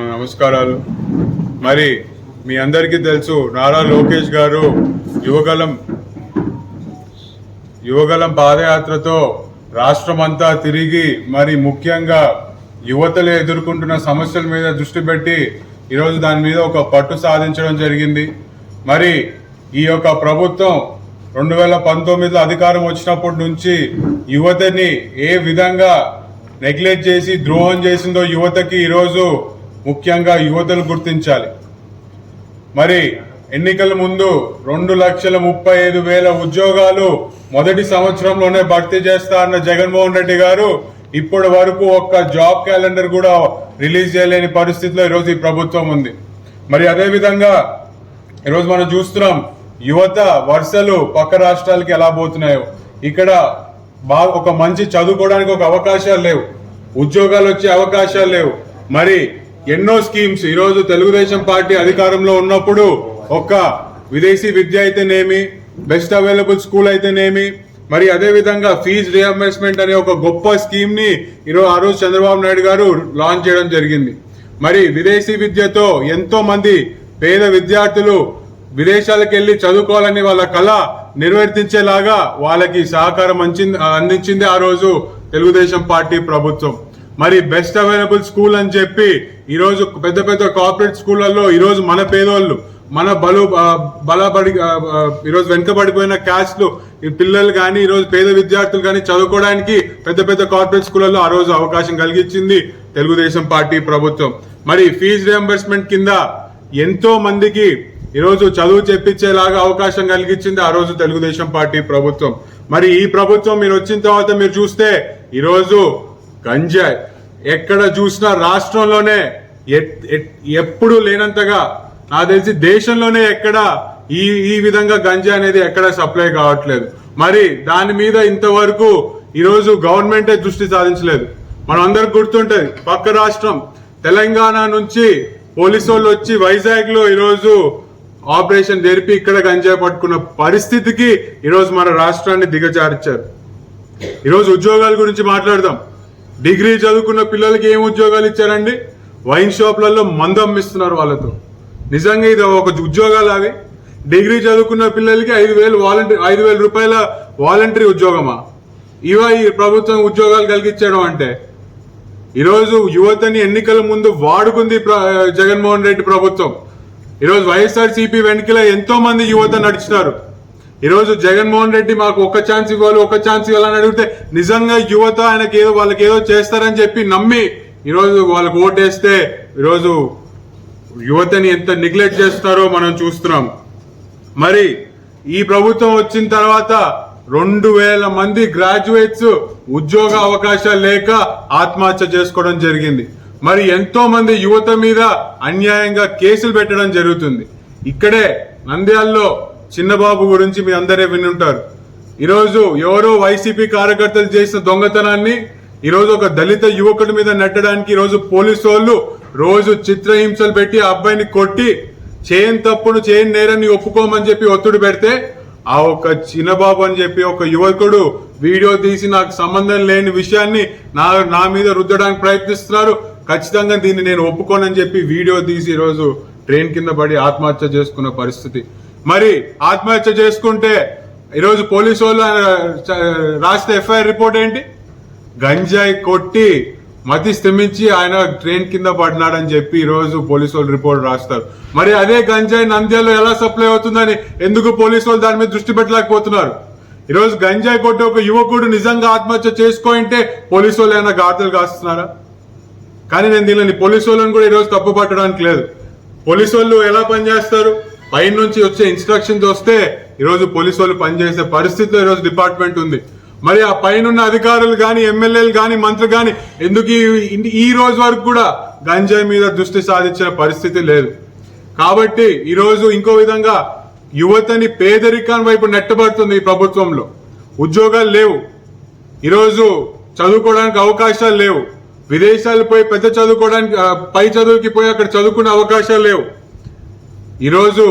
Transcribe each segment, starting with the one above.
నమస్కారాలు. మరి మీ అందరికీ తెలుసు, నారా లోకేష్ గారు యువగలం పాదయాత్రతో రాష్ట్రమంతా తిరిగి మరి ముఖ్యంగా యువతలు ఎదుర్కొంటున్న సమస్యల మీద దృష్టి పెట్టి ఈరోజు దాని మీద ఒక పట్టు సాధించడం జరిగింది. మరి ఈ యొక్క ప్రభుత్వం 2019లో అధికారం వచ్చినప్పటి నుంచి యువతని ఏ విధంగా నెగ్లెక్ట్ చేసి ద్రోహం చేసిందో యువతకి ఈరోజు ముఖ్యంగా యువతలు గుర్తించాలి. మరి ఎన్నికల ముందు 2,35,000 ఉద్యోగాలు మొదటి సంవత్సరంలోనే భర్తీ చేస్తా అన్న జగన్మోహన్ రెడ్డి గారు ఇప్పటి వరకు ఒక్క జాబ్ క్యాలెండర్ కూడా రిలీజ్ చేయలేని పరిస్థితిలో ఈరోజు ఈ ప్రభుత్వం ఉంది. మరి అదేవిధంగా ఈరోజు మనం చూస్తున్నాం, యువత వరుసలు పక్క రాష్ట్రాలకి ఎలా పోతున్నాయో. ఇక్కడ ఒక మంచి చదువుకోవడానికి ఒక అవకాశాలు లేవు, ఉద్యోగాలు వచ్చే అవకాశాలు లేవు. మరి ఎన్నో స్కీమ్స్ ఈరోజు తెలుగుదేశం పార్టీ అధికారంలో ఉన్నప్పుడు ఒక విదేశీ విద్య అయితేనేమి, బెస్ట్ అవైలబుల్ స్కూల్ అయితేనేమి, మరి అదే విధంగా ఫీజు రియంబర్స్మెంట్ అనే ఒక గొప్ప స్కీమ్ ని ఆ రోజు చంద్రబాబు నాయుడు గారు లాంచ్ చేయడం జరిగింది. మరి విదేశీ విద్యతో ఎంతో మంది పేద విద్యార్థులు విదేశాలకు వెళ్లి చదువుకోవాలని వాళ్ళ కళ నిర్వర్తించేలాగా వాళ్ళకి సహకారం అందించింది ఆ రోజు తెలుగుదేశం పార్టీ ప్రభుత్వం. మరి బెస్ట్ అవైలబుల్ స్కూల్ అని చెప్పి ఈరోజు పెద్ద పెద్ద కార్పొరేట్ స్కూళ్లలో ఈరోజు మన పేదోళ్ళు, మన బలపడి ఈరోజు వెనుకబడిపోయిన క్యాస్ట్లు పిల్లలు కానీ ఈరోజు పేద విద్యార్థులు కానీ చదువుకోవడానికి పెద్ద పెద్ద కార్పొరేట్ స్కూళ్లలో ఆ రోజు అవకాశం కలిగించింది తెలుగుదేశం పార్టీ ప్రభుత్వం. మరి ఫీజు రియంబర్స్మెంట్ కింద ఎంతో మందికి ఈరోజు చదువు చెప్పించేలాగా అవకాశం కలిగించింది ఆ రోజు తెలుగుదేశం పార్టీ ప్రభుత్వం. మరి ఈ ప్రభుత్వం మీరు వచ్చిన తర్వాత మీరు చూస్తే ఈరోజు గంజాయి ఎక్కడ చూసినా రాష్ట్రంలోనే ఎప్పుడు లేనంతగా, నాకు తెలిసి దేశంలోనే ఎక్కడ ఈ విధంగా గంజాయి అనేది ఎక్కడ సప్లై కావట్లేదు. మరి దాని మీద ఇంతవరకు ఈరోజు గవర్నమెంటే దృష్టి సాధించలేదు. మనం అందరికి గుర్తుంటది, పక్క రాష్ట్రం తెలంగాణ నుంచి పోలీసు వాళ్ళు వచ్చి వైజాగ్ లో ఈరోజు ఆపరేషన్ జరిపి ఇక్కడ గంజాయి పట్టుకున్న పరిస్థితికి ఈరోజు మన రాష్ట్రాన్ని దిగజార్చారు. ఈరోజు ఉద్యోగాల గురించి మాట్లాడదాం. డిగ్రీ చదువుకున్న పిల్లలకి ఏం ఉద్యోగాలు ఇచ్చారండి? వైన్ షాప్లలో మందు అమ్మిస్తున్నారు వాళ్ళతో. నిజంగా ఇది ఒక ఉద్యోగాలు అవి? డిగ్రీ చదువుకున్న పిల్లలకి 5,000 రూపాయల వాలంటరీ ఉద్యోగమా? ఇవా ఈ ప్రభుత్వం ఉద్యోగాలు కలిగించడం అంటే? ఈరోజు యువతని ఎన్నికల ముందు వాడుకుంది జగన్మోహన్ రెడ్డి ప్రభుత్వం. ఈరోజు వైఎస్ఆర్సీపీ వెనుకల ఎంతో మంది యువత నడిచినారు. ఈరోజు జగన్మోహన్ రెడ్డి మాకు ఒక ఛాన్స్ ఇవ్వాలని అడిగితే నిజంగా యువత వాళ్ళకి ఏదో చేస్తారని చెప్పి నమ్మి ఈరోజు వాళ్ళకు ఓటేస్తే ఈరోజు యువతని ఎంత నెగ్లెక్ట్ చేస్తారో మనం చూస్తున్నాం. మరి ఈ ప్రభుత్వం వచ్చిన తర్వాత 2,000 మంది గ్రాడ్యుయేట్స్ ఉద్యోగ అవకాశాలు లేక ఆత్మహత్య చేసుకోవడం జరిగింది. మరి ఎంతో మంది యువత మీద అన్యాయంగా కేసులు పెట్టడం జరుగుతుంది. ఇక్కడే నంద్యాలలో చిన్నబాబు గురించి మీ అందరే వినుంటారు. ఈరోజు ఎవరో వైసీపీ కార్యకర్తలు చేసిన దొంగతనాన్ని ఈరోజు ఒక దళిత యువకుడి మీద నెట్టడానికి ఈరోజు పోలీసు వాళ్ళు రోజు చిత్రహింసలు పెట్టి ఆ అబ్బాయిని కొట్టి చేయని తప్పును చేయని నేరాన్ని ఒప్పుకోమని చెప్పి ఒత్తిడి పెడితే ఆ ఒక చిన్నబాబు అని చెప్పి ఒక యువకుడు వీడియో తీసి నాకు సంబంధం లేని విషయాన్ని నా మీద రుద్దడానికి ప్రయత్నిస్తున్నారు, ఖచ్చితంగా దీన్ని నేను ఒప్పుకోనని చెప్పి వీడియో తీసి ఈరోజు ట్రైన్ కింద పడి ఆత్మహత్య చేసుకున్న పరిస్థితి. మరి ఆత్మహత్య చేసుకుంటే ఈరోజు పోలీసు వాళ్ళు రాసిన ఎఫ్ఐఆర్ రిపోర్ట్ ఏంటి? గంజాయి కొట్టి మతి స్థమించి ఆయన ట్రైన్ కింద పడినాడని చెప్పి ఈరోజు పోలీసు వాళ్ళు రిపోర్ట్ రాస్తారు. మరి అదే గంజాయి నంద్యాలలో ఎలా సప్లై అవుతుందని ఎందుకు పోలీసు వాళ్ళు దాని మీద దృష్టి పెట్టలేకపోతున్నారు? ఈరోజు గంజాయి కొట్టి ఒక యువకుడు నిజంగా ఆత్మహత్య చేసుకోయింటే పోలీసు వాళ్ళు ఏమైనా గార్తలు కాస్తున్నారా? కానీ నేను దీనిని పోలీసు వాళ్ళని కూడా ఈరోజు తప్పు పట్టడానికి లేదు. పోలీసు వాళ్ళు ఎలా పనిచేస్తారు? పైన నుంచి వచ్చే ఇన్స్ట్రక్షన్స్ వస్తే ఈరోజు పోలీసు వాళ్ళు పనిచేసే పరిస్థితిలో ఈరోజు డిపార్ట్మెంట్ ఉంది. మరి ఆ పైన అధికారులు కానీ, ఎమ్మెల్యేలు కానీ, మంత్రులు కానీ ఎందుకు ఈ రోజు వరకు కూడా గంజాయి మీద దృష్టి సాధించిన పరిస్థితి లేదు. కాబట్టి ఈరోజు ఇంకో విధంగా యువతని పేదరికాన్ని వైపు నెట్టబడుతుంది ఈ ప్రభుత్వంలో. ఉద్యోగాలు లేవు, ఈరోజు చదువుకోవడానికి అవకాశాలు లేవు, విదేశాలు పోయి పెద్ద చదువుకోవడానికి పై చదువుకి పోయి అక్కడ చదువుకునే అవకాశాలు లేవు. ఈరోజు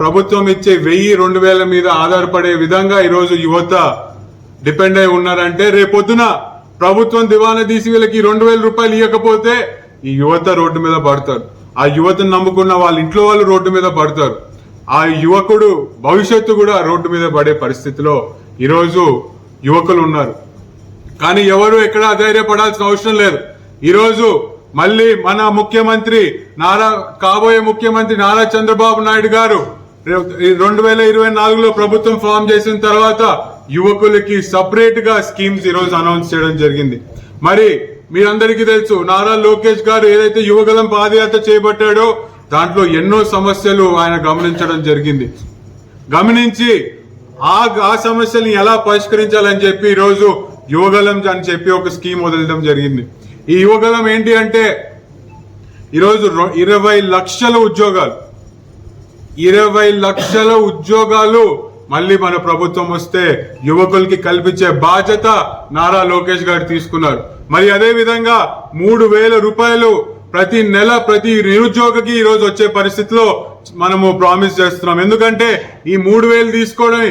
ప్రభుత్వం ఇచ్చే 1,000-2,000 మీద ఆధారపడే విధంగా ఈరోజు యువత డిపెండ్ అయి ఉన్నారంటే రేపొద్దున ప్రభుత్వం దివానా తీసి వీళ్ళకి 2,000 రూపాయలు ఇవ్వకపోతే ఈ యువత రోడ్డు మీద పడతారు. ఆ యువతను నమ్ముకున్న వాళ్ళ ఇంట్లో వాళ్ళు రోడ్డు మీద పడతారు. ఆ యువకుడు భవిష్యత్తు కూడా రోడ్డు మీద పడే పరిస్థితిలో ఈరోజు యువకులు ఉన్నారు. కానీ ఎవరు ఎక్కడ అధైర్యపడాల్సిన అవసరం లేదు. ఈరోజు మళ్ళీ మన ముఖ్యమంత్రి కాబోయే ముఖ్యమంత్రి నారా చంద్రబాబు నాయుడు గారు 2024లో ప్రభుత్వం ఫామ్ చేసిన తర్వాత యువకులకి సపరేట్ గా స్కీమ్స్ ఈరోజు అనౌన్స్ చేయడం జరిగింది. మరి మీరందరికీ తెలుసు, నారా లోకేష్ గారు ఏదైతే యువగలం పాదయాత్ర చేపట్టాడో దాంట్లో ఎన్నో సమస్యలు ఆయన గమనించడం జరిగింది. గమనించి ఆ సమస్యల్ని ఎలా పరిష్కరించాలని చెప్పి ఈరోజు యువగలం అని చెప్పి ఒక స్కీమ్ వదలడం జరిగింది. ఈ యువగలం ఏంటి అంటే ఈరోజు 20 లక్షల ఉద్యోగాలు 20 లక్షల ఉద్యోగాలు మళ్ళీ మన ప్రభుత్వం వస్తే యువకులకి కల్పించే బాధ్యత నారా లోకేష్ గారు తీసుకున్నారు. మరి అదే విధంగా 3,000 రూపాయలు ప్రతి నెల ప్రతి నిరుద్యోగికి ఈరోజు వచ్చే పరిస్థితిలో మనము ప్రామిస్ చేస్తున్నాం. ఎందుకంటే ఈ 3,000 తీసుకోవడం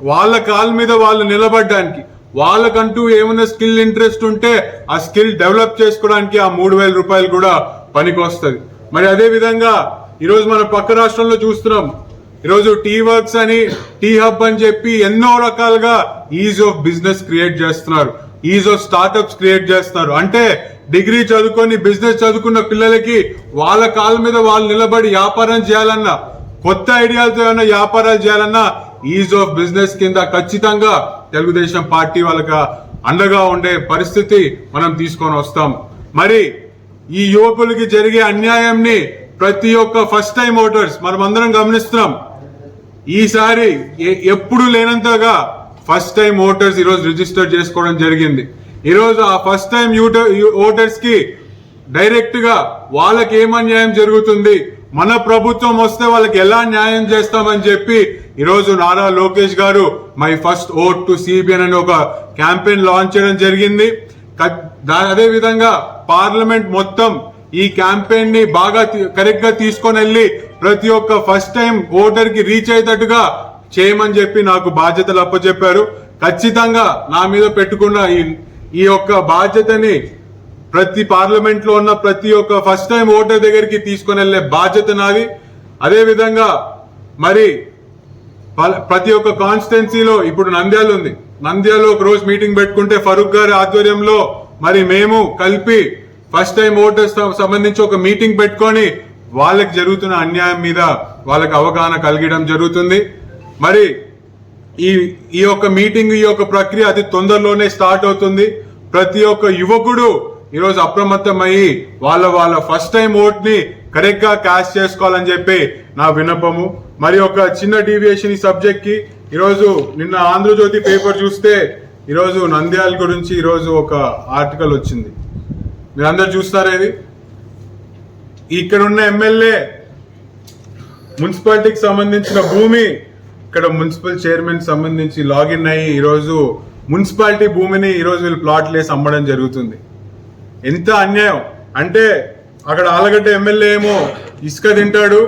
వాళ్ళ కాళ్ళ మీద వాళ్ళు నిలబడడానికి, వాళ్ళకంటూ ఏమైనా స్కిల్ ఇంట్రెస్ట్ ఉంటే ఆ స్కిల్ డెవలప్ చేసుకోవడానికి ఆ 3,000 రూపాయలు కూడా పనికి వస్తుంది. మరి అదే విధంగా ఈరోజు మన పక్క రాష్ట్రంలో చూస్తున్నాం. ఈరోజు టీ వర్క్స్ అని, టీ హబ్ అని చెప్పి ఎన్నో రకాలుగా ఈజ్ ఆఫ్ బిజినెస్ క్రియేట్ చేస్తున్నారు, ఈజ్ ఆఫ్ స్టార్ట్అప్స్ క్రియేట్ చేస్తున్నారు. అంటే డిగ్రీ చదువుకొని బిజినెస్ చదువుకున్న పిల్లలకి వాళ్ళ కాళ్ళ మీద వాళ్ళు నిలబడి వ్యాపారం చేయాలన్నా, కొత్త ఐడియాలతో ఏమైనా వ్యాపారాలు చేయాలన్నా ఈజ్ ఆఫ్ బిజినెస్ కింద ఖచ్చితంగా తెలుగుదేశం పార్టీ వాళ్ళకి అండగా ఉండే పరిస్థితి మనం తీసుకొని వస్తాం. మరి ఈ యువకులకి జరిగే అన్యాయంని ప్రతి ఒక్క ఫస్ట్ టైం ఓటర్స్ మనం అందరం గమనిస్తున్నాం. ఈసారి ఎప్పుడు లేనంతగా ఫస్ట్ టైం ఓటర్స్ ఈరోజు రిజిస్టర్ చేసుకోవడం జరిగింది. ఈరోజు ఆ ఫస్ట్ టైం ఓటర్స్ కి డైరెక్ట్ గా వాళ్ళకి ఏం అన్యాయం జరుగుతుంది, మన ప్రభుత్వం వస్తే వాళ్ళకి ఎలా న్యాయం చేస్తామని చెప్పి ఈరోజు నారా లోకేష్ గారు my first vote to CBN అనే ఒక క్యాంపెయిన్ లాంచ్ చేయడం జరిగింది. అదే విధంగా పార్లమెంట్ మొత్తం ఈ క్యాంపెయిన్ ని బాగా కరెక్ట్ గా తీసుకొని వెళ్ళి ప్రతి ఒక్క ఫస్ట్ టైం ఓటర్ కి రీచ్ అయ్యేటట్టుగా చేయమని చెప్పి నాకు బాధ్యతలు అప్పచెప్పారు. ఖచ్చితంగా నా మీద పెట్టుకున్న ఈ యొక్క బాధ్యతని ప్రతి పార్లమెంట్ లో ఉన్న ప్రతి ఒక్క ఫస్ట్ టైం ఓటర్ దగ్గరికి తీసుకొని వెళ్లే బాధ్యత నాది. అదే విధంగా మరి ప్రతి ఒక్క కాన్స్టిట్యున్సీలో ఇప్పుడు నంద్యాల ఉంది, నంద్యాలలో ఒక రోజు మీటింగ్ పెట్టుకుంటే ఫరూక్ గారి ఆధ్వర్యంలో మరి మేము కలిపి ఫస్ట్ టైం ఓటర్స్ సంబంధించి ఒక మీటింగ్ పెట్టుకొని వాళ్ళకి జరుగుతున్న అన్యాయం మీద వాళ్ళకి అవగాహన కలిగడం జరుగుతుంది. మరి ఈ యొక్క మీటింగ్, ఈ యొక్క ప్రక్రియ అతి తొందరలోనే స్టార్ట్ అవుతుంది. ప్రతి ఒక్క యువకుడు ఈరోజు అప్రమత్తమయ్యి వాళ్ళ ఫస్ట్ టైం ఓట్ ని కరెక్ట్ గా క్యాష్ చేసుకోవాలని చెప్పి నా విన్నపము. మరి ఒక చిన్న డీవియేషన్ ఈ సబ్జెక్ట్ కి, ఈరోజు నిన్న ఆంధ్రజ్యోతి పేపర్ చూస్తే ఈరోజు నంద్యాల గురించి ఈరోజు ఒక ఆర్టికల్ వచ్చింది. మీరందరూ చూస్తారేది, ఇక్కడ ఉన్న ఎమ్మెల్యే మున్సిపాలిటీకి సంబంధించిన భూమి ఇక్కడ మున్సిపల్ చైర్మన్ సంబంధించి లాగిన్ అయ్యి ఈరోజు మున్సిపాలిటీ భూమిని ఈరోజు వీళ్ళు ప్లాట్లు వేసి అమ్మడం జరుగుతుంది. ఎంత అన్యాయం అంటే అక్కడ ఆలగడ్డ ఎమ్మెల్యే ఏమో ఇసుక తింటాడు,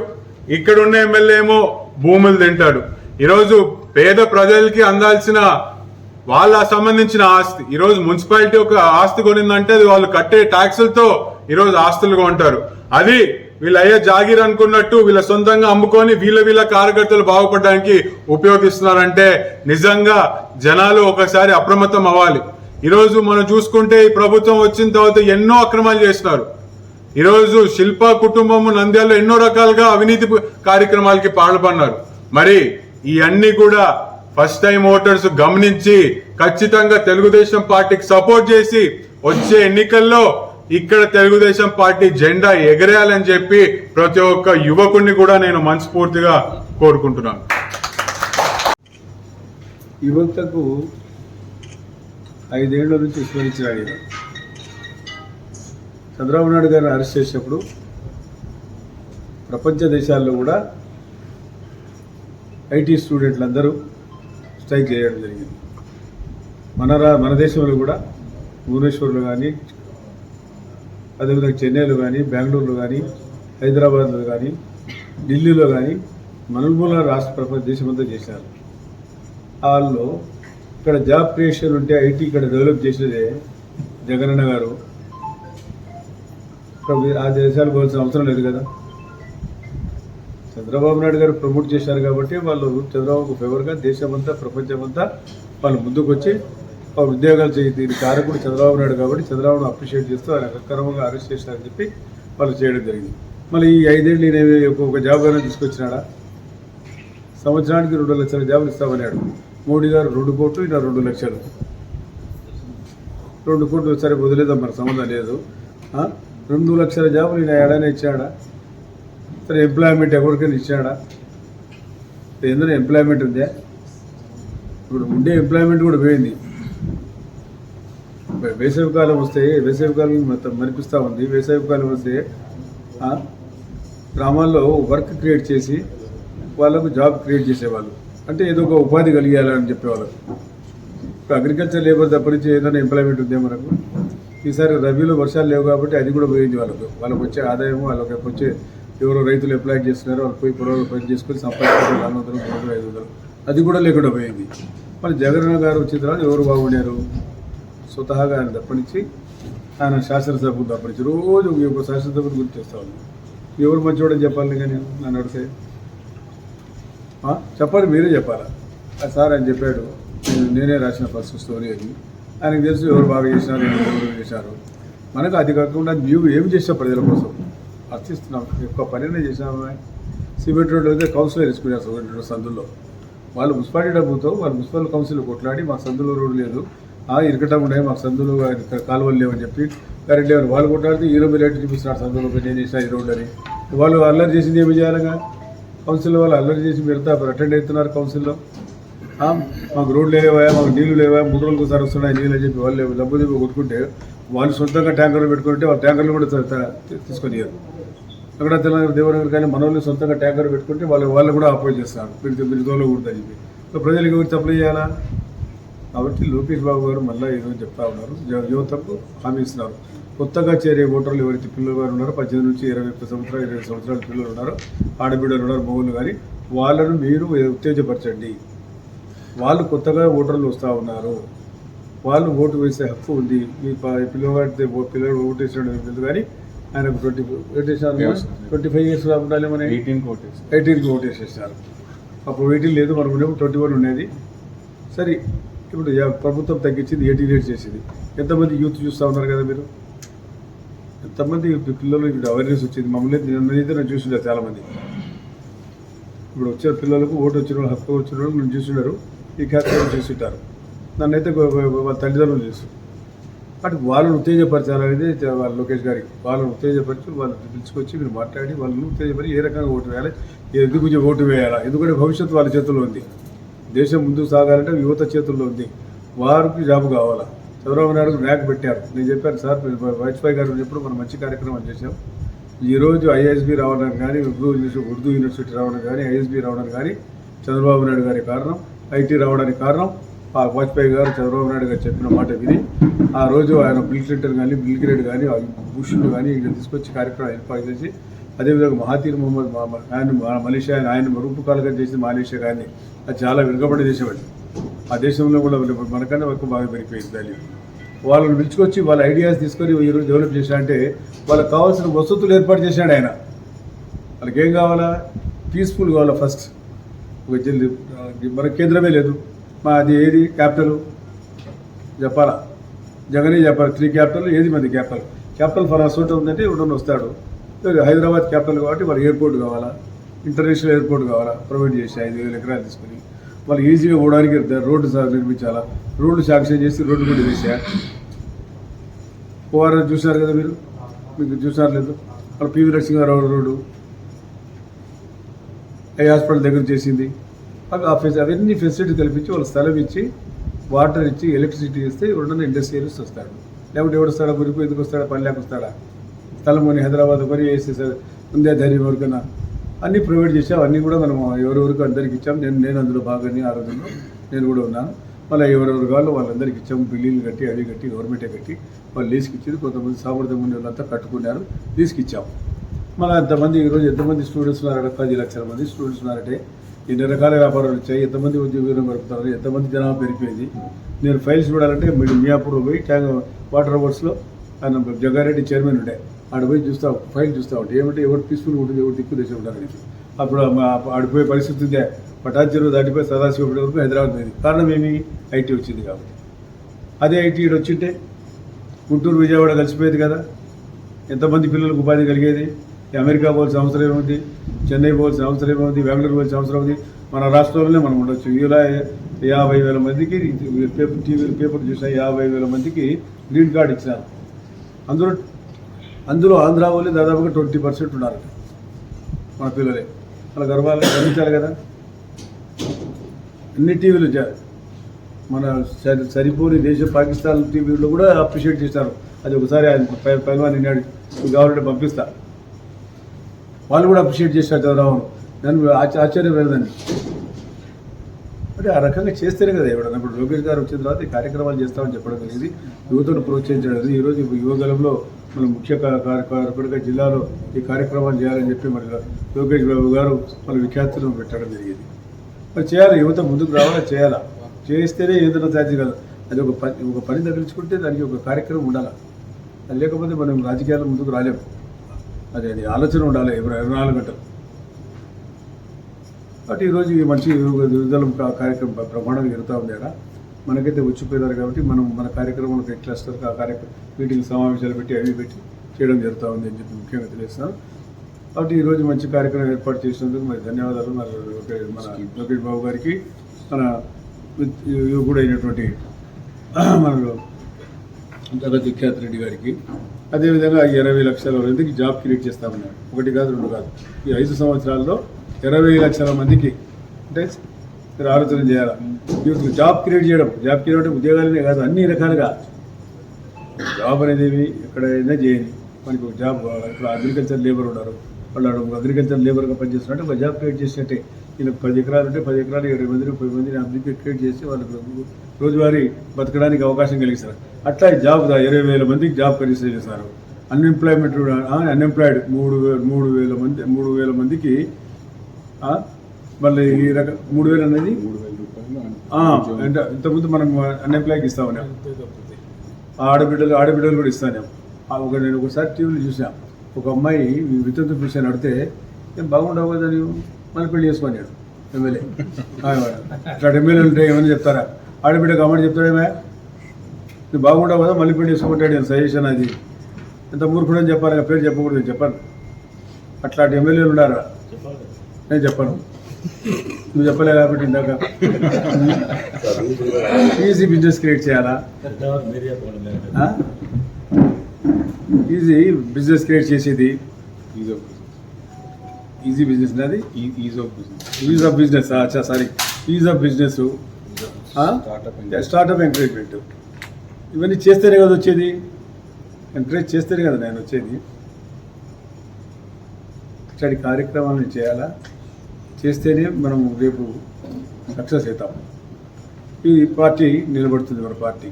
ఇక్కడ ఉన్న ఎమ్మెల్యే ఏమో భూములు తింటాడు. ఈరోజు పేద ప్రజలకి అందాల్సిన వాళ్ళ సంబంధించిన ఆస్తి ఈరోజు మున్సిపాలిటీ ఒక ఆస్తి కొనిందంటే అది వాళ్ళు కట్టే ట్యాక్సులతో ఈరోజు ఆస్తులు కొంటారు. అది వీళ్ళ అయ్యే జాగీర్ అనుకున్నట్టు వీళ్ళ సొంతంగా అమ్ముకొని వీళ్ళ కార్యకర్తలు బాగుపడడానికి ఉపయోగిస్తున్నారంటే నిజంగా జనాలు ఒకసారి అప్రమత్తం అవ్వాలి. ఈరోజు మనం చూసుకుంటే ఈ ప్రభుత్వం వచ్చిన తర్వాత ఎన్నో అక్రమాలు చేస్తున్నారు. ఈరోజు శిల్ప కుటుంబం నంద్యాలలో ఎన్నో రకాలుగా అవినీతి కార్యక్రమాలకి పాల్పడినారు. మరి ఈ అన్ని కూడా ఫస్ట్ టైం ఓటర్స్ గమనించి ఖచ్చితంగా తెలుగుదేశం పార్టీకి సపోర్ట్ చేసి వచ్చే ఎన్నికల్లో ఇక్కడ తెలుగుదేశం పార్టీ జెండా ఎగరేయాలని చెప్పి ప్రతి ఒక్క యువకుడిని కూడా నేను మనస్ఫూర్తిగా కోరుకుంటున్నాను. యువతకు 5 ఏళ్ల నుంచి విస్మరించిన ఆయన చంద్రబాబు నాయుడు గారిని అరెస్ట్ చేసినప్పుడు ప్రపంచ దేశాల్లో కూడా ఐటీ స్టూడెంట్లందరూ స్ట్రైక్ చేయడం జరిగింది. మన దేశంలో కూడా భువనేశ్వర్లో కానీ, అదేవిధంగా చెన్నైలో కానీ, బెంగళూరులో కానీ, హైదరాబాద్లో కానీ, ఢిల్లీలో కానీ నలుమూల రాష్ట్ర దేశమంతా చేశారు. వాళ్ళు ఇక్కడ జాబ్ క్రియేషన్ ఉంటే ఐటీ ఇక్కడ డెవలప్ చేసేదే జగనన్న గారు. ఆ దేశాలు పోవాల్సిన అవసరం లేదు కదా. చంద్రబాబు నాయుడు గారు ప్రమోట్ చేశారు కాబట్టి వాళ్ళు చంద్రబాబుకు ఫేవర్గా దేశమంతా ప్రపంచమంతా వాళ్ళు ముందుకు వచ్చి ఉద్యోగాలు దీని కారకుడు చంద్రబాబు నాయుడు కాబట్టి చంద్రబాబును అప్రిషియేట్ చేస్తూ ఆయన అక్రమంగా అరెస్ట్ చేశారని చెప్పి వాళ్ళు చేయడం జరిగింది. మళ్ళీ ఈ 5 ఏళ్ళు నేను ఒక జాబ్ అయినా తీసుకొచ్చినాడా? సంవత్సరానికి 2 లక్షల జాబులు ఇస్తామన్నాడు మోడీ గారు. 2 కోట్లు ఇలా 2 లక్షలు, 2 కోట్లు సరే వదిలేదాం, మరి సంబంధం లేదు. 2 లక్షల జాబులు ఈయన ఏడానే ఇచ్చాడా? సరే ఎంప్లాయ్మెంట్ ఎవరికైనా ఇచ్చాడా? ఎందులో ఎంప్లాయ్మెంట్ ఉందా? ఇప్పుడు ఉండే ఎంప్లాయ్మెంట్ కూడా పోయింది. వేసవికాలం వస్తే వేసవికాలం మొత్తం మరిపిస్తూ ఉంది. వేసవికాలం వస్తే గ్రామాల్లో వర్క్ క్రియేట్ చేసి వాళ్ళకు జాబ్ క్రియేట్ చేసేవాళ్ళు, అంటే ఏదో ఒక ఉపాధి కలిగేయాలని చెప్పేవాళ్ళు. ఇప్పుడు అగ్రికల్చర్ లేబర్ తప్పనించి ఏదైనా ఎంప్లాయ్మెంట్ ఉందే మనకు? ఈసారి రబీలో వర్షాలు లేవు కాబట్టి అది కూడా పోయింది. వాళ్ళకు వచ్చే ఆదాయం, వాళ్ళకి వచ్చే ఎవరో రైతులు ఎంప్లాయ్ చేస్తున్నారు, వాళ్ళు పోయి పొలాలు పని చేసుకొని సంపాదించారు 400, 300, 500, అది కూడా లేకుండా పోయింది. మరి జగన్ గారు వచ్చిన తర్వాత ఎవరు బాగుండారు? స్వతహాగా ఆయన తప్పనించి ఆయన శాసనసభకు తప్పనించి రోజు ఒక శాసనసభను గుర్తు చేస్తా ఉన్నాను. ఎవరు మంచివాడని చెప్పాలి కానీ నన్ను అడిగితే చెప్పాలి, మీరే చెప్పాలా? సార్ ఆయన చెప్పాడు, నేనే రాసిన ఫస్ట్ స్టోరీ అది. ఆయనకు తెలుసు ఎవరు బాగా చేసినారు, ఎవరు చేశారు. మనకు అది కాకుండా నువ్వు ఏం చేసావు ప్రజల కోసం అర్థిస్తున్నాం. ఎక్కువ పనినే చేసాము. సిమెంట్ రోడ్లు అయితే కౌన్సిలర్ వేసుకున్నారు సందుల్లో. వాళ్ళు మున్సిపాలిటీ డబ్బుతో వాళ్ళు మున్సిపల్ కౌన్సిల్ కొట్లాడి మాకు సందులో రోడ్డు లేదు, ఇరకటం ఉన్నాయి, మాకు సందులు కాలువలు లేవని చెప్పి కరెంట్ లేవని వాళ్ళు కొట్లాడితే 20 రేట్లు చూపిస్తున్నారు సందులో నేను చేసిన ఈ రోడ్డు అని. వాళ్ళు అల్లరి చేసింది ఏమి చేయాలిగా? కౌన్సిల్లో వాళ్ళు అల్లరి చేసి పెడతా అటెండ్ అవుతున్నారు కౌన్సిల్లో. మాకు రోడ్లు లేవా, మాకు నీళ్లు లేవా, 3 రోజులకు ఒకసారి వస్తున్నాయి నీళ్ళు అని చెప్పి వాళ్ళు డబ్బు దిబ్బ కొట్టుకుంటే వాళ్ళు సొంతంగా ట్యాంకర్లు పెట్టుకుంటే వాళ్ళు ట్యాంకర్లు కూడా తీసుకొని అక్కడ తెలంగాణ దేవనగర్ కానీ మన వాళ్ళు సొంతంగా ట్యాంకర్ పెట్టుకుంటే వాళ్ళు కూడా అపోజ్ చేస్తారు, మీరు తోలకూడదని చెప్పి. సో ప్రజలకు ఎవరు సప్లై చేయాలా? కాబట్టి లోకేష్ బాబు గారు మళ్ళీ ఈరోజు చెప్తా ఉన్నారు, యువతకు హామీ ఇస్తున్నారు. కొత్తగా చేరే ఓటర్లు ఎవరైతే పిల్లలు గారు ఉన్నారో 18 నుంచి 21 సంవత్సరాలు 20 సంవత్సరాల పిల్లలు ఉన్నారో, ఆడబిడ్డలు ఉన్నారు, మగవాళ్ళు కానీ వాళ్ళను మీరు ఉత్తేజపరచండి. వాళ్ళు కొత్తగా ఓటర్లు వస్తూ ఉన్నారు, వాళ్ళు ఓటు వేసే హక్కు ఉంది. మీ పిల్లలు ఓటు వేసినట్టు కానీ ఆయనకు 25 ఇయర్స్ ఉండాలి, మన 18కి ఓటు వేసేసారు. అప్పుడు 18 లేదు, మనకు ఉండేప్పుడు 21 ఉండేది. సరే ఇప్పుడు ప్రభుత్వం తగ్గించింది 18 ఇయర్స్ చేసింది. ఎంతమంది యూత్ చూస్తూ ఉన్నారు కదా మీరు, ఎంతమంది పిల్లలు ఇప్పుడు అవేర్నెస్ వచ్చింది. మమ్మల్ని నేనైతే నేను చూసిండే చాలామంది. ఇప్పుడు వచ్చే పిల్లలకు ఓటు వచ్చిన వాళ్ళు, హక్కు వచ్చిన వాళ్ళు నేను చూస్తున్నారు, ఈ క్యాప్చర్ చూస్తుంటారు. నన్నైతే వాళ్ళ తల్లిదండ్రులు చేస్తారు. అటు వాళ్ళని ఉత్తేజపరచాలనేది వాళ్ళ లోకేష్ గారికి. వాళ్ళని ఉత్తేజపరిచి వాళ్ళు పిలుచుకొచ్చి మీరు మాట్లాడి వాళ్ళని ఉత్తేజపరి ఏ రకంగా ఓటు వేయాలి, ఎందుకు ఓటు వేయాలా? ఎందుకంటే భవిష్యత్తు వాళ్ళ చేతుల్లో ఉంది. దేశం ముందుకు సాగాలంటే యువత చేతుల్లో ఉంది. వారికి జాబ్ కావాలా? చంద్రబాబు నాయుడు ర్యాంక్ పెట్టారు. నేను చెప్పాను సార్, వాజ్పేయి గారు ఎప్పుడు మనం మంచి కార్యక్రమాలు చేశాం. ఈరోజు ఐఎస్బీ రావడానికి కానీ, ఉర్దూ యూనివర్సిటీ రావడానికి కానీ, ఐఎస్బీ రావడానికి కానీ చంద్రబాబు నాయుడు గారి కారణం. ఐటీ రావడానికి కారణం వాజ్పేయి గారు, చంద్రబాబు నాయుడు గారు చెప్పిన మాట విని ఆ రోజు ఆయన బిల్ క్లింటన్ కానీ, బిల్ గ్రేడ్ కానీ, బుష్ను కానీ ఇక్కడ తీసుకొచ్చి కార్యక్రమం ఏర్పాటు చేసి, అదేవిధంగా మహాతీర్ మొహమ్మద్ ఆయన మలేషియా ఆయన రూపుకాలుగా చేసిన మలేషియా కానీ అది చాలా వెనుకబడి దేశం అండి. ఆ దేశంలో కూడా మనకన్నా ఎక్కువ బాగా పెరిగిపోయింది వాల్యూ. వాళ్ళని పిలుచుకొచ్చి వాళ్ళ ఐడియాస్ తీసుకొని ఈరోజు డెవలప్ చేశా అంటే వాళ్ళకి కావాల్సిన వసతులు ఏర్పాటు చేశాడు ఆయన. వాళ్ళకి ఏం కావాలా? పీస్ఫుల్ కావాలా ఫస్ట్. మన కేంద్రమే లేదు, అది ఏది క్యాపిటల్ చెప్పాలా? జగనే చెప్పాలి. 3 క్యాపిటల్, ఏది మంది క్యాపిటల్ ఫర్ అసోట ఉందంటే ఎవడన్నా వస్తాడు. హైదరాబాద్ క్యాపిటల్ కాబట్టి వాళ్ళకి ఎయిర్పోర్ట్ కావాలా, ఇంటర్నేషనల్ ఎయిర్పోర్ట్ కావాలా, ప్రొవైడ్ చేసి 5,000 ఎకరాలు తీసుకుని వాళ్ళు ఈజీగా పోవడానికి రోడ్డు నిర్మించాలా. రోడ్లు శాంక్షన్ చేసి రోడ్డు కూడా వేసా. ఓఆర్ఆర్ చూసారు కదా మీరు, మీకు చూసారు లేదు? వాళ్ళు PV Narasimharao road eye hospital దగ్గర చేసింది. అవన్నీ ఫెసిలిటీ కల్పించి వాళ్ళ స్థలం ఇచ్చి, వాటర్ ఇచ్చి, ఎలక్ట్రిసిటీ ఇస్తే ఎవడన్నా ఇండస్ట్రియలిస్ట్ వస్తాడు. లేకపోతే ఎవడు వస్తాడా? గురికి ఎందుకు వస్తాడా? పల్లెకి వస్తాడా? స్థలం కొని హైదరాబాద్ కొని వేసేసారు. ఉందే ధైర్యం ఎవరికైనా? అన్నీ ప్రొవైడ్ చేసాం. అన్నీ కూడా మనం ఎవరెవరికి అందరికి ఇచ్చాం. నేను అందులో భాగాన్ని ఆ రోజుల్లో నేను కూడా ఉన్నాను. మళ్ళీ ఎవరెవరు కావాలో వాళ్ళందరికీ ఇచ్చాము. బిల్డింగ్లు కట్టి అవి కట్టి గవర్నమెంటే కట్టి వాళ్ళు లీజ్కి ఇచ్చింది. కొంతమంది సామర్థ్యం ఉండే వాళ్ళంతా కట్టుకున్నారు, లీజ్కి ఇచ్చాము. మళ్ళీ ఎంతమంది ఈరోజు ఎంతమంది స్టూడెంట్స్ ఉన్నారంటే 10 లక్షల మంది స్టూడెంట్స్ ఉన్నారంటే ఎన్ని రకాల వ్యాపారాలు వచ్చాయి, ఎంతమంది ఉద్యోగం గడుపుతారు, ఎంతమంది జనాభా పెరిగిపోయింది. నేను ఫైల్స్ చూడాలంటే మియాపూర్ పోయి వాటర్ వర్క్స్లో ఆయన జగ్గారెడ్డి చైర్మన్ ఉండే, ఆడ పోయి చూస్తావు, ఫైల్ చూస్తూ ఉంటాయి ఏమంటే ఎవరు పీస్ఫుల్గా ఉంటుంది, ఎవరు దిక్కు దేశం ఉంటారు. అప్పుడు ఆడిపోయే పరిస్థితి ఉందే. పటాన్ చెరువు దాటిపోయి సదాశివపేట వరకు హైదరాబాద్ పోయింది. కారణం ఏమి? ఐటీ వచ్చింది కాబట్టి. అదే ఐటీ ఇక్కడ వచ్చింటే గుంటూరు విజయవాడ కలిసిపోయేది కదా, ఎంతమంది పిల్లలకు ఉపాధి కలిగేది. అమెరికా పోవాల్సిన అవసరం ఏముంది, చెన్నై పోవాల్సిన అవసరం ఏముంది, బెంగళూరు పోవాల్సిన అవసరం ఉంది. మన రాష్ట్రంలోనే మనం ఉండొచ్చు. ఇలా 50,000 మందికి పేపర్ చూసిన 50,000 మందికి గ్రీన్ కార్డు ఇచ్చినారు. అందులో ఆంధ్ర వాళ్ళు దాదాపుగా 20% ఉన్నారు మన పిల్లలే. అలా గర్వించాలి కదా. అన్ని టీవీలు మన సరిపోని దేశం పాకిస్తాన్ టీవీలో కూడా అప్రిషియేట్ చేశారు. అది ఒకసారి ఆయన పైల్వాన్ విన్నాడు, కావాలంటే పంపిస్తా. వాళ్ళు కూడా అప్రిషియేట్ చేశారు చంద్రబాబు. నన్ను ఆశ్చర్యం లేదండి. అంటే ఆ రకంగా చేస్తేనే కదా ఎవడన్నా. ఇప్పుడు లోకేష్ గారు వచ్చిన తర్వాత ఈ కార్యక్రమాలు చేస్తామని చెప్పడం జరిగింది, యువతను ప్రోత్సహించడం. ఈరోజు యువగలంలో మన ముఖ్య కార్యకర్తగా జిల్లాలో ఈ కార్యక్రమాలు చేయాలని చెప్పి మరి లోకేష్ బాబు గారు మన విఖ్యాతులను పెట్టడం జరిగింది. మరి చేయాలి, యువత ముందుకు రావాలా, చేయాలా. చేస్తేనే ఏదైనా సాధ్యం కదా. అది ఒక పని తగిలించుకుంటే దానికి ఒక కార్యక్రమం ఉండాలి. అది లేకపోతే మనం రాజకీయాల్లో ముందుకు రాలేము. అది ఆలోచన ఉండాలి 24 గంటలు. కాబట్టి ఈరోజు ఈ మంచి యువజనం కార్యక్రమం ప్రమాణంగా జరుగుతూ ఉండారా. మనకైతే వచ్చిపోయినారు కాబట్టి మనం మన కార్యక్రమాలకు ఎట్లా వస్తారు ఆ మీటింగ్ సమావేశాలు పెట్టి అవి పెట్టి చేయడం జరుగుతూ ఉంది అని చెప్పి ముఖ్యంగా తెలియజేస్తాను. కాబట్టి ఈరోజు మంచి కార్యక్రమం ఏర్పాటు చేసినందుకు మరి ధన్యవాదాలు. మన లోకేష్ బాబు గారికి, మన యువకుడు అయినటువంటి మన జగత్ విఖ్యాత్ రెడ్డి గారికి, అదేవిధంగా 20 లక్షల మందికి జాబ్ క్రియేట్ చేస్తామన్నారు. 1 కాదు 2 కాదు, ఈ 5 సంవత్సరాల్లో 20 లక్షల మందికి అంటే మీరు ఆలోచన చేయాలి. యూత్ జాబ్ క్రియేట్ చేయడం ఉద్యోగాలనే కాదు, అన్ని రకాలుగా జాబ్ అనేది ఎక్కడైనా చేయని మనకి ఒక జాబ్. ఇప్పుడు అగ్రికల్చర్ లేబర్ ఉన్నారు, వాళ్ళు అగ్రికల్చర్ లేబర్గా పనిచేస్తున్నట్టు ఒక జాబ్ క్రియేట్ చేసినట్టే. ఈయన 10 ఎకరాలు ఉంటే 10 ఎకరాలు 20 మందిని 10 మందిని అభివృద్ధి క్రియేట్ చేసి వాళ్ళకి రోజువారీ బతకడానికి అవకాశం కలిగిస్తారు. అట్లా ఈ జాబ్ 20,000 మందికి జాబ్ కలిసి చేస్తారు. అన్ఎంప్లాయ్మెంట్ అన్ఎంప్లాయిడ్ 3,000 మందికి మళ్ళీ ఈ రకం 3,000 అనేది ఇంతకుముందు మనం అన్ఎంప్లాయ్కి ఇస్తామని ఆడబిడ్డలు కూడా ఇస్తాను. నేను ఒకసారి టీవీలో చూసా, ఒక అమ్మాయి వితంతు పిలిచాను అడితే ఏం బాగుండవు కదా నీవు మళ్ళీ పెళ్లి చేసుకున్నాడు ఎమ్మెల్యే. అట్లా ఎమ్మెల్యేలు ఉంటే ఏమని చెప్తారా? ఆడబిడ్డకు అమ్మని చెప్తాడేమే నువ్వు బాగుండవు కదా మళ్ళీ పెళ్లి చేసుకుంటాడు. నేను సజెషన్ అది ఎంత మూర్ఖుడని చెప్పాలి, పేరు చెప్పకూడదు, నేను చెప్పాను. అట్లాంటి ఎమ్మెల్యేలు ఉన్నారా? నేను చెప్పను, నువ్వు చెప్పలే కాబట్టి. ఇందాక ఈజీ బిజినెస్ క్రియేట్ చేయాలా, ఈజీ బిజినెస్ క్రియేట్ చేసేది ఈజీ బిజినెస్ అది is of business sorry is of business startup encouragement ఇవన్నీ చేస్తేనే కదా వచ్చేది. ఎంకరేజ్ చేస్తేనే కదా నేను వచ్చేది. ఇట్లాంటి కార్యక్రమాలను చేయాలా, చేస్తేనే మనం రేపు సక్సెస్ అవుతాం. ఈ పార్టీ నిలబడుతుంది, మన పార్టీ.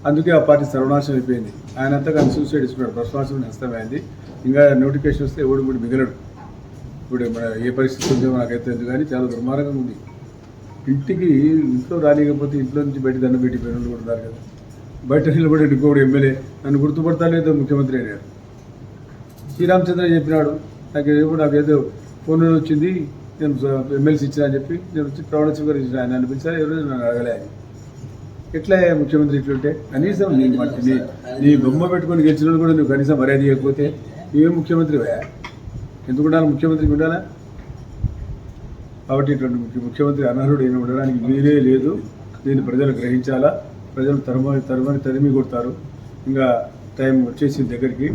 అందుకే ఆ పార్టీ సర్వనాశనం అయిపోయింది. ఆయనంతా కానీ సూసైడ్ ఇస్తున్నాడు, ప్రశ్నాశనం నష్టమైంది. ఇంకా నోటిఫికేషన్ వస్తే ఎవడు కూడా మిగలడు. ఇప్పుడు మన ఏ పరిస్థితి ఉందో నాకైతే ఎందుకు కానీ చాలా దుర్మార్గంగా ఉంది. ఇంట్లో రాలేకపోతే ఇంట్లో నుంచి బయట దండం పెట్టి పోయిన కూడా ఉన్నారు కదా. బయట నిలబడి ఇంకోడు ఎమ్మెల్యే నన్ను గుర్తుపడతా లేదో ముఖ్యమంత్రి అయినాడు. శ్రీరామచంద్ర చెప్పినాడు, నాకేదో ఫోన్లో వచ్చింది, నేను ఎమ్మెల్సీ ఇచ్చినా అని చెప్పి నేను వచ్చి ప్రమాణ స్వీకారం ఇచ్చిన. ఆయన నన్ను పిలిచారు, ఎవరు నన్ను అడగలే అని. ఎట్లా ముఖ్యమంత్రి ఇట్లుంటే కనీసం నీ బొమ్మ పెట్టుకొని గెలిచిన కూడా నువ్వు కనీసం మర్యాద ఇవ్వకపోతే నువ్వేం ముఖ్యమంత్రివా? ఎందుకు ఉండాలి? ముఖ్యమంత్రికి ఉండాలా? కాబట్టి ఇటువంటి ముఖ్యమంత్రి అనర్హుడు అయిన ఉండడానికి వీలే లేదు. దీన్ని ప్రజలు గ్రహించాలా. ప్రజలు తరిమి కొడతారు. ఇంకా టైం వచ్చేసి దగ్గరికి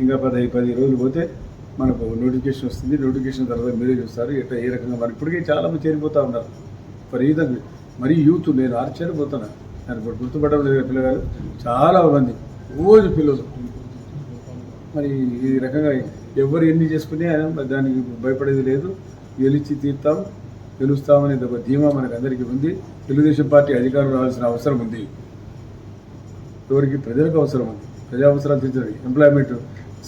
ఇంకా 10 రోజులు పోతే మనకు నోటిఫికేషన్ వస్తుంది. నోటిఫికేషన్ తర్వాత మీరే చూస్తారు ఎట్లా ఏ రకంగా. మరి ఇప్పటికే చాలామంది చేరిపోతూ ఉన్నారు. మరీ యూత్ నేను ఆశ్చర్యపోతున్నా. నేను ఇప్పుడు గుర్తుపడడం లేదు పిల్లగారు చాలా మంది రోజు పిల్లలు. మరి ఈ రకంగా ఎవరు ఎన్ని చేసుకుని దానికి భయపడేది లేదు. గెలిచి తీరుతాం, గెలుస్తామనేది ఒక ధీమా మనకు అందరికీ ఉంది. తెలుగుదేశం పార్టీ అధికారం రావాల్సిన అవసరం ఉంది. ఎవరికి? ప్రజలకు అవసరం ఉంది. ప్రజా అవసరాలు తీర్చాలి. Employment,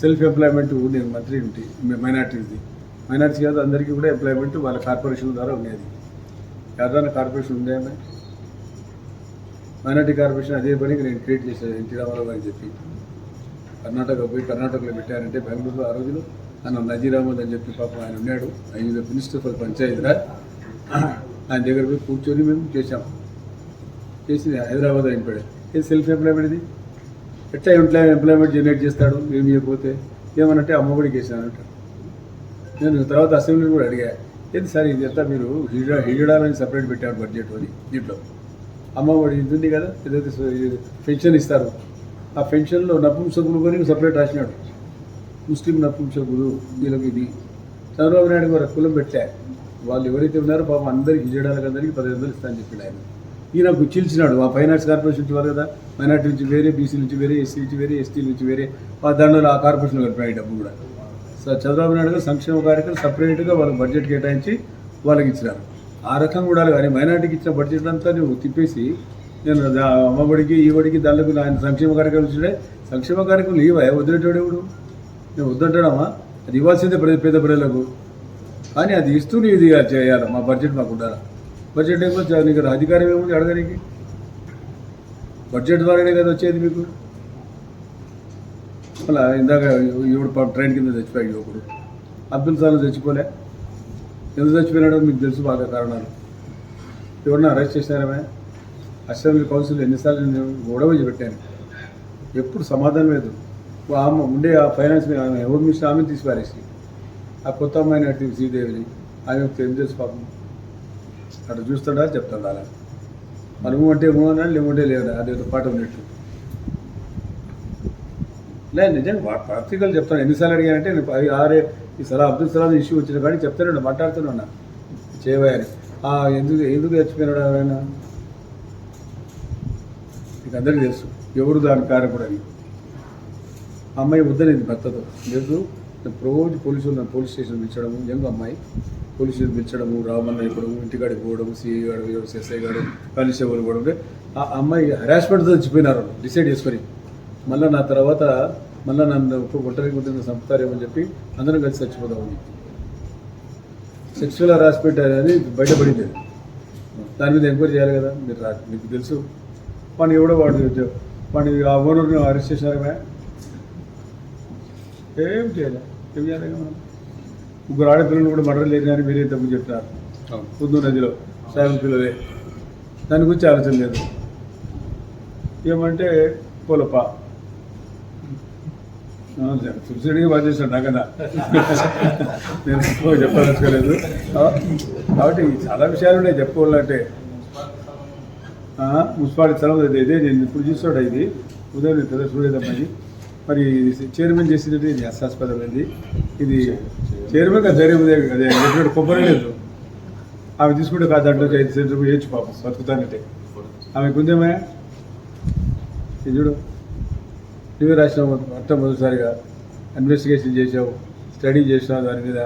self employment. నేను మంత్రి ఉంటే మైనార్టీస్ కాదు, అందరికీ కూడా ఎంప్లాయ్మెంట్ వాళ్ళ కార్పొరేషన్ ద్వారా ఉండేది. ఎవరైనా కార్పొరేషన్ ఉందా? మైనార్టీ కార్పొరేషన్ అదే పనికి నేను క్రియేట్ చేశాను ఎన్టీ రామారావు అని చెప్పి. కర్ణాటక పోయి కర్ణాటకలో పెట్టారంటే బెంగళూరులో ఆ రోజులో ఆయన నజీర్ అహ్మద్ అని చెప్పి పాపం ఆయన ఉన్నాడు, ఆయన మినిస్టర్ ఫర్ పంచాయతీరాజ్. ఆయన దగ్గర పోయి కూర్చొని మేము చేసి హైదరాబాద్ అయిపోయాడు. ఇది సెల్ఫ్ ఎంప్లాయ్మెంట్, ఇది ఎట్లా ఎంప్లాయ్మెంట్ జనరేట్ చేస్తాడు ఏమి ఇవ్వకపోతే? ఏమనంటే అమ్మఒడికి వేసానంటాడు. నేను తర్వాత అసెంబ్లీ కూడా అడిగా, ఏంటి సార్ ఇది ఎంత మీరు హిజడాలని సపరేట్ పెట్టారు బడ్జెట్ అని, దీంట్లో అమ్మఒడి ఇది ఉంది కదా, ఏదైతే పెన్షన్ ఇస్తారు ఆ పెన్షన్లో నపుంసకులు కొని సపరేట్ రాసినాడు. ముస్లిం నపుంసకులు వీళ్ళకి ఇది చంద్రబాబు నాయుడు గారు కులం పెట్టా, వాళ్ళు ఎవరైతే ఉన్నారో పాపం అందరికి హిజడాలకు అందరికీ 10,000 ఇస్తానని చెప్పాడు ఆయన. ఈయనకు చీల్చినాడు ఆ ఫైనాన్స్ కార్పొరేషన్ నుంచి వారు కదా, మైనార్టీ నుంచి వేరే, బీసీ నుంచి వేరే, ఎస్సీ నుంచి వేరే, ఎస్టీ నుంచి వేరే, ఆ దాంట్లో ఆ కార్పొరేషన్ కలిపాయి డబ్బు కూడా. సో చంద్రబాబు నాయుడు గారు సంక్షేమ కార్యక్రమం సపరేట్గా వాళ్ళకి బడ్జెట్ కేటాయించి వాళ్ళకి ఇచ్చినారు. ఆ రకం కూడా కానీ మైనార్టీకి ఇచ్చిన బడ్జెట్ అంతా నువ్వు తిప్పేసి నేను అమ్మఒడికి ఈ ఒడికి దానికి ఆయన సంక్షేమ కార్యక్రమం ఇచ్చినాడే. సంక్షేమ కార్యక్రమం ఇవ్వ వదిలేటాడు ఎవడు? నేను వద్దంటాడమ్మా, అది ఇవ్వాల్సిందే పేద ప్రజలకు, కానీ అది ఇస్తూ నీ ఇది చేయాలి. మా బడ్జెట్ మాకు ఉండాలి. బడ్జెట్ ఏమో నీకు అధికారం ఏముంది అడగడానికి? బడ్జెట్ ద్వారానే కదా వచ్చేది మీకు. అలా ఇందాక ఇప్పుడు ట్రైన్ కింద చచ్చిపోయాడు యువకుడు, అబ్దుల్ సలాం చచ్చిపోలే. ఎందుకు చచ్చిపోయినాడో మీకు తెలుసు బాగా కారణాలు. ఎవరన్నా అరెస్ట్ చేశారేమే? అసెంబ్లీ కౌన్సిల్ ఎన్నిసార్లు నేను గొడవ పెట్టాను, ఎప్పుడు సమాధానం లేదు. ఆమె ఉండే ఆ ఫైనాన్స్ హోమ్ మినిస్టర్ ఆమెను తీసి పారేసి ఆ కొత్త అమ్మాయిని అట్టి శ్రీదేవిని ఆమె ఏం చేసి పాపం అటు చూస్తాడా చెప్తాడు అలా. మనము అంటే ఏమోనా లేకుంటే లేదా అదేదో పాట ఉన్నట్టు. లేదు నిజంగా పత్రికలు చెప్తాను. ఎన్నిసార్లు అడిగానంటే నేను ఈ సలా అబ్దుల్ సలాం ఇష్యూ వచ్చిన కానీ చెప్తాను, మాట్లాడుతున్నా చేయబోయని. ఎందుకు చచ్చిపోయినాడు ఆయన మీకు అందరికీ తెలుసు, ఎవరు దాని కారకుడు అని. అమ్మాయి వద్దనేది భర్తతో లేదు. రోజు పోలీస్ స్టేషన్ పిలిచడము, యంగ్ అమ్మాయి పోలీస్ స్టేషన్ పిలిచడము, రామన్న ఇవ్వడము, ఇంటికాడికి పోవడము, సిఐ గారు ఎస్ఐ గారు కానిస్టేబుల్ పోవడం. ఆ అమ్మాయి హెరాస్మెంట్తో చచ్చిపోయినారు డిసైడ్ చేసుకొని. మళ్ళీ నా తర్వాత మళ్ళీ నన్ను ఒంటరికి ఉంటుంది చంపుతారేమని చెప్పి అందరం కలిసి చచ్చిపోదామని. సెక్సువల్ హెరాస్మెంట్ అనేది బయటపడింది. దాని మీద ఎంక్వైరీ చేయాలి కదా. మీకు తెలుసు వాడిని ఎవడో వాడిని ఆ ఓనర్ని అరెస్ట్ చేశారమే. ఏం చేయాలి మనం? 3 ఆడపిల్లలు కూడా మర్డర్ లేదు కానీ మీరే తప్పు చెప్తున్నారు. పొద్దు నదిలో సాయం పిల్లలే, దాని గురించి ఆలోచన లేదు. ఏమంటే పోలప సబ్సిడీగా బాగా చేశాడు నాకన్నా, నేను ఎక్కువ చెప్పదలుచుకోలేదు. కాబట్టి చాలా విషయాలు ఉన్నాయి చెప్పుకోవాలంటే. మున్సిపాలిటీ స్థలం ఇదే నేను ఇప్పుడు చూస్తాడు. ఇది ఉదయం కదా చూడేదమ్మది. మరి చైర్మన్ చేసినట్టు ఇది హాస్యాస్పదమైంది. ఇది చైర్మన్ ధైర్యం అదే ఎటువంటి కొబ్బరి లేదు. ఆమె తీసుకుంటే కాదు దాంట్లో 5 సెంట్లు వేయచ్చు పాపం బతుకుతానంటే. ఆమెకు ఉందేమే ఇది చూడు, నువ్వే రాసినావు మొట్టమొదటిసారిగా ఇన్వెస్టిగేషన్ చేసావు, స్టడీ చేసినావు దాని మీద.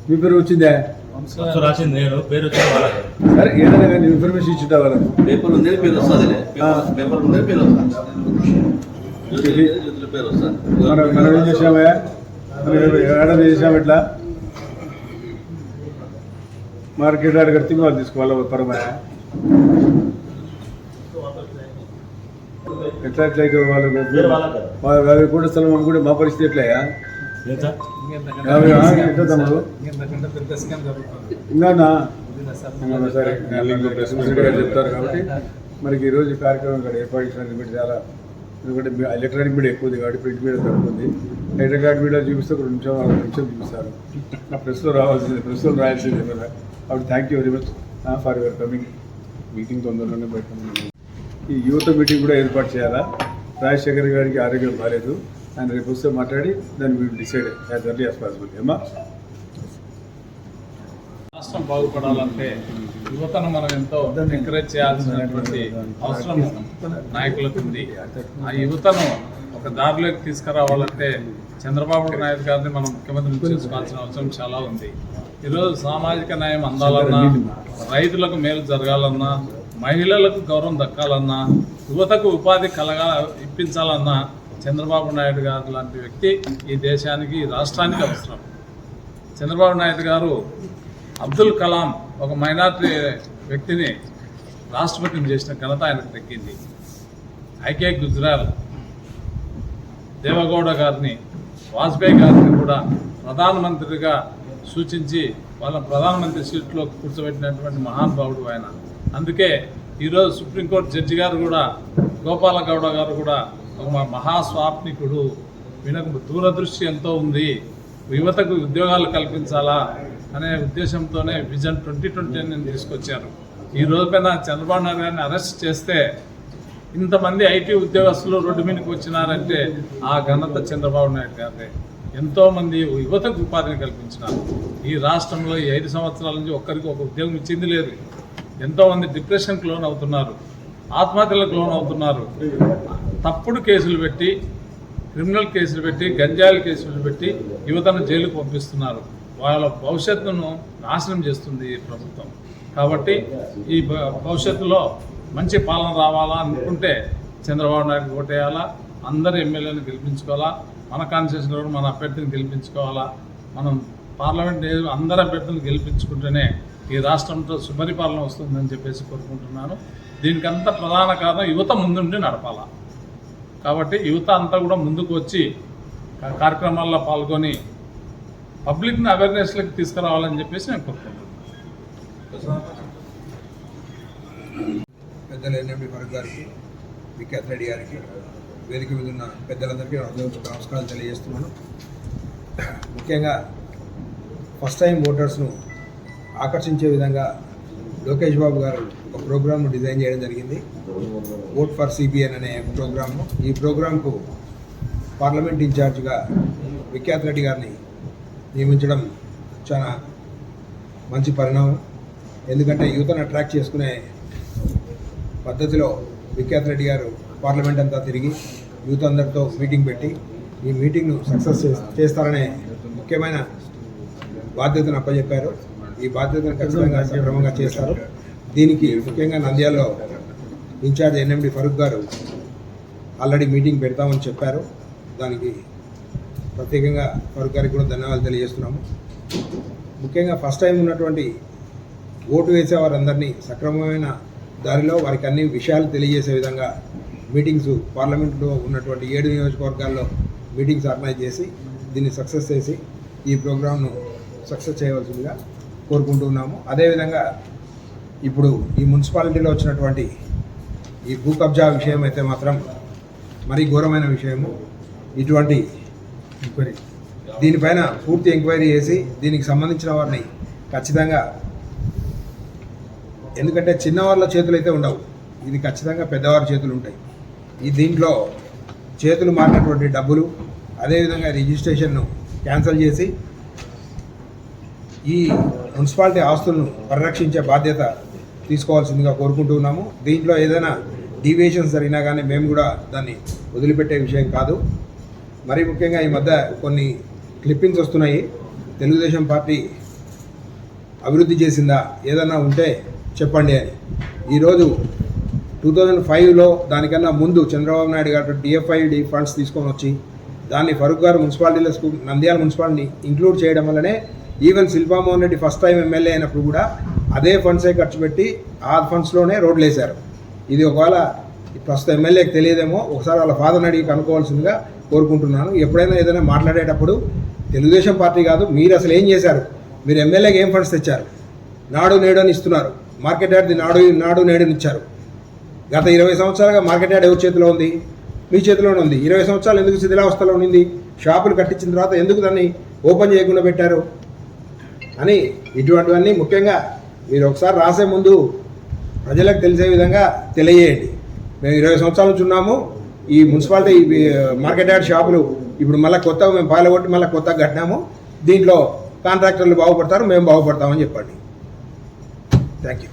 మీ పేరు వచ్చిందే? సరే ఏదైనా కానీ ఇన్ఫర్మేషన్ ఇచ్చుంటా వాళ్ళకు. మనం ఏం చేసామే, ఏడాది చేసాము ఇట్లా మార్కెట్ ఆడ కడితే వాళ్ళు తీసుకోవాలి పరమైన ఎట్లయితే వాళ్ళు 50 కోట్ల స్థలం అనుకుంటే మా పరిస్థితి ఎట్లయ్యా? తమ్ముడు ఇంకా సరే చెప్తారు కాబట్టి మనకి ఈరోజు ఈ కార్యక్రమం ఇక్కడ ఏర్పాటు చేసిన చాలా, ఎందుకంటే ఎలక్ట్రానిక్ మీడియా ఎక్కువ ఉంది కాబట్టి ప్రింట్ మీడియా తక్కువ ఉంది. ఎలక్ట్రానిక్ మీడియా చూపిస్తే ఒక 2 నిమిషం 6 నిమిషాలు చూపిస్తారు. ప్రెస్లో రావాల్సింది, ప్రెస్లో రాయాల్సింది కదా. కాబట్టి thank you very much for your coming. Meeting తొందరలోనే పెట్టండి. ఈ యువత మీటింగ్ కూడా ఏర్పాటు చేయాలా? రాజశేఖర్ గారికి ఆరోగ్యం బాగాలేదు, ఆయన రేపు వస్తే మాట్లాడి దాన్ని వీళ్ళు decide as early as possible. ఏమా రాష్ట్రం బాగుపడాలంటే యువతను మనం ఎంతో ఎంకరేజ్ చేయాల్సినటువంటి అవసరం నాయకులకు ఉంది. ఆ యువతను ఒక దారిలోకి తీసుకురావాలంటే చంద్రబాబు నాయుడు గారిని మనం ముఖ్యమంత్రిని చేసుకోవాల్సిన అవసరం చాలా ఉంది. ఈరోజు సామాజిక న్యాయం అందాలన్నా, రైతులకు మేలు జరగాలన్నా, మహిళలకు గౌరవం దక్కాలన్నా, యువతకు ఉపాధి ఇప్పించాలన్నా చంద్రబాబు నాయుడు గారు లాంటి వ్యక్తి ఈ దేశానికి, ఈ రాష్ట్రానికి అవసరం. చంద్రబాబు నాయుడు గారు అబ్దుల్ కలాం ఒక మైనార్టీ వ్యక్తిని రాష్ట్రపతిని చేసిన ఘనత ఆయనకు దక్కింది. ఐకే గుజ్రాల్, దేవగౌడ గారిని, వాజ్పేయి గారిని కూడా ప్రధానమంత్రిగా సూచించి వాళ్ళ ప్రధానమంత్రి సీట్లో కూర్చోబెట్టినటువంటి మహానుభావుడు ఆయన. అందుకే ఈరోజు సుప్రీంకోర్టు జడ్జి గారు కూడా, గోపాల గౌడ గారు కూడా ఒక మహాస్వాప్నికుడు, వీళ్ళకు దూరదృష్టి ఎంతో ఉంది, యువతకు ఉద్యోగాలు కల్పించాలా అనే ఉద్దేశంతోనే విజన్ 2020 అని తీసుకొచ్చారు. ఈ రోజుపైన చంద్రబాబు నాయుడు గారిని అరెస్ట్ చేస్తే ఇంతమంది ఐటీ ఉద్యోగస్తులు రోడ్డు మీదకి వచ్చినారంటే ఆ ఘనత చంద్రబాబు నాయుడు గారిదే. ఎంతోమంది యువతకు ఉపాధిని కల్పించినారు. ఈ రాష్ట్రంలో ఈ 5 సంవత్సరాల నుంచి ఒక్కరికి ఒక ఉద్యోగం ఇచ్చింది లేదు. ఎంతోమంది డిప్రెషన్కి లోన్ అవుతున్నారు, ఆత్మహత్యలకు లోన్ అవుతున్నారు. తప్పుడు కేసులు పెట్టి, క్రిమినల్ కేసులు పెట్టి, గంజాయిల కేసులు పెట్టి యువతను జైలుకు పంపిస్తున్నారు. వాళ్ళ భవిష్యత్తును నాశనం చేస్తుంది ఈ ప్రభుత్వం. కాబట్టి ఈ భవిష్యత్తులో మంచి పాలన రావాలా అనుకుంటే చంద్రబాబు నాయుడు ఓటేయాలా, అందరు ఎమ్మెల్యేలను గెలిపించుకోవాలా, మన కాన్స్టిట్యూషన్లో కూడా మన అభ్యర్థిని గెలిపించుకోవాలా. మనం పార్లమెంట్ అందరు అభ్యర్థులను గెలిపించుకుంటేనే ఈ రాష్ట్రంతో సుపరిపాలన వస్తుందని చెప్పేసి కోరుకుంటున్నాను. దీనికంతా ప్రధాన కారణం యువత ముందుండి నడపాలా. కాబట్టి యువత అంతా కూడా ముందుకు వచ్చి కార్యక్రమాల్లో పాల్గొని పబ్లిక్ని అవేర్నెస్లోకి తీసుకురావాలని చెప్పేసి నేను కోరుకుంటున్నాను. పెద్దలు ఎన్ఎండి ఫరూక్ గారికి, విఖ్యాత్ రెడ్డి గారికి, వేదిక మీద ఉన్న పెద్దలందరికీ నమస్కారాలు తెలియజేస్తున్నాను. ముఖ్యంగా ఫస్ట్ టైం ఓటర్స్ను ఆకర్షించే విధంగా లోకేష్ బాబు గారు ఒక ప్రోగ్రామ్ను డిజైన్ చేయడం జరిగింది, ఓట్ ఫర్ సిబిఎన్ అనే ప్రోగ్రామ్ను. ఈ ప్రోగ్రాంకు పార్లమెంట్ ఇన్ఛార్జ్గా విఖ్యాత్ రెడ్డి గారిని నియమించడం చాలా మంచి పరిణామం. ఎందుకంటే యూత్ను అట్రాక్ట్ చేసుకునే పద్ధతిలో విఖ్యాత్ రెడ్డి గారు పార్లమెంట్ అంతా తిరిగి యూత్ అందరితో మీటింగ్ పెట్టి ఈ మీటింగ్ను సక్సెస్ చేస్తారనే ముఖ్యమైన బాధ్యతను అప్పచెప్పారు. ఈ బాధ్యతను ఖచ్చితంగా సక్రమంగా చేస్తారు. దీనికి ముఖ్యంగా నంద్యాలలో ఇన్ఛార్జ్ ఎన్ఎండి ఫరూక్ గారు ఆల్రెడీ మీటింగ్ పెడతామని చెప్పారు. దానికి ప్రత్యేకంగా ఫరూక్ గారికి కూడా ధన్యవాదాలు తెలియజేస్తున్నాము. ముఖ్యంగా ఫస్ట్ టైం ఉన్నటువంటి ఓటు వేసే వారందరినీ సక్రమమైన దారిలో వారికి అన్ని విషయాలు తెలియజేసే విధంగా మీటింగ్స్ పార్లమెంట్లో ఉన్నటువంటి 7 నియోజకవర్గాల్లో మీటింగ్స్ ఆర్గనైజ్ చేసి దీన్ని సక్సెస్ చేసి ఈ ప్రోగ్రామ్ను సక్సెస్ చేయవలసిందిగా కోరుకుంటున్నాము. అదేవిధంగా ఇప్పుడు ఈ మున్సిపాలిటీలో వచ్చినటువంటి ఈ భూ కబ్జా విషయం అయితే మాత్రం మరీ ఘోరమైన విషయము. ఇటువంటి దీనిపైన పూర్తి ఎంక్వైరీ చేసి దీనికి సంబంధించిన వారిని ఖచ్చితంగా, ఎందుకంటే చిన్నవాళ్ళ చేతులు అయితే ఉండవు, ఇది ఖచ్చితంగా పెద్దవారి చేతులు ఉంటాయి. ఈ దీంట్లో చేతులు మారినటువంటి డబ్బులు, అదేవిధంగా రిజిస్ట్రేషన్ను క్యాన్సిల్ చేసి ఈ మున్సిపాలిటీ ఆస్తులను పరిరక్షించే బాధ్యత తీసుకోవాల్సిందిగా కోరుకుంటున్నాము. దీంట్లో ఏదైనా డీవియేషన్స్ జరిగినా కానీ మేము కూడా దాన్ని వదిలిపెట్టే విషయం కాదు. మరీ ముఖ్యంగా ఈ మధ్య కొన్ని క్లిప్పింగ్స్ వస్తున్నాయి, తెలుగుదేశం పార్టీ అభివృద్ధి చేసిందా ఏదైనా ఉంటే చెప్పండి అని. ఈరోజు 2005లో దానికన్నా ముందు చంద్రబాబు నాయుడు గారు డిఎఫ్ఐడి ఫండ్స్ తీసుకొని వచ్చి దాన్ని ఫరూక్ గారు మున్సిపాలిటీలో నంద్యాల మున్సిపాలిటీని ఇంక్లూడ్ చేయడం వల్లనే even Shilpa Mohan Reddy first time MLA అయినప్పుడు కూడా అదే ఫండ్సే ఖర్చు పెట్టి ఆ ఫండ్స్లోనే రోడ్లు వేశారు. ఇది ఒకవేళ ప్రస్తుత ఎమ్మెల్యేకి తెలియదేమో, ఒకసారి వాళ్ళ ఫాదర్ని అడిగి కనుక్కోవాల్సిందిగా కోరుకుంటున్నాను. ఎప్పుడైనా ఏదైనా మాట్లాడేటప్పుడు తెలుగుదేశం పార్టీ కాదు, మీరు అసలు ఏం చేశారు, మీరు ఎమ్మెల్యేకి ఏం ఫండ్స్ తెచ్చారు, నాడు నేడు అని ఇస్తున్నారు, మార్కెట్ యార్డ్ది నాడు నేడుని ఇచ్చారు. గత 20 సంవత్సరాలుగా మార్కెట్ యార్డ్ ఎవరి చేతిలో ఉంది, మీ చేతిలోనే ఉంది. 20 సంవత్సరాలు ఎందుకు శిథిలావస్థలో ఉండింది, షాపులు కట్టించిన తర్వాత ఎందుకు దాన్ని ఓపెన్ చేయకుండా పెట్టారు అని ఇటువంటివన్నీ ముఖ్యంగా మీరు ఒకసారి రాసే ముందు ప్రజలకు తెలిసే విధంగా తెలియజేయండి. మేము 20 సంవత్సరాల నుంచి ఉన్నాము, ఈ మున్సిపాలిటీ మార్కెట్ యార్డ్ షాపులు ఇప్పుడు మళ్ళీ కొత్తగా మేము పాలగొట్టి మళ్ళీ కొత్తగా కట్టినాము, దీంట్లో కాంట్రాక్టర్లు బాగుపడతారు, మేము బాగుపడతామని చెప్పండి. Thank you.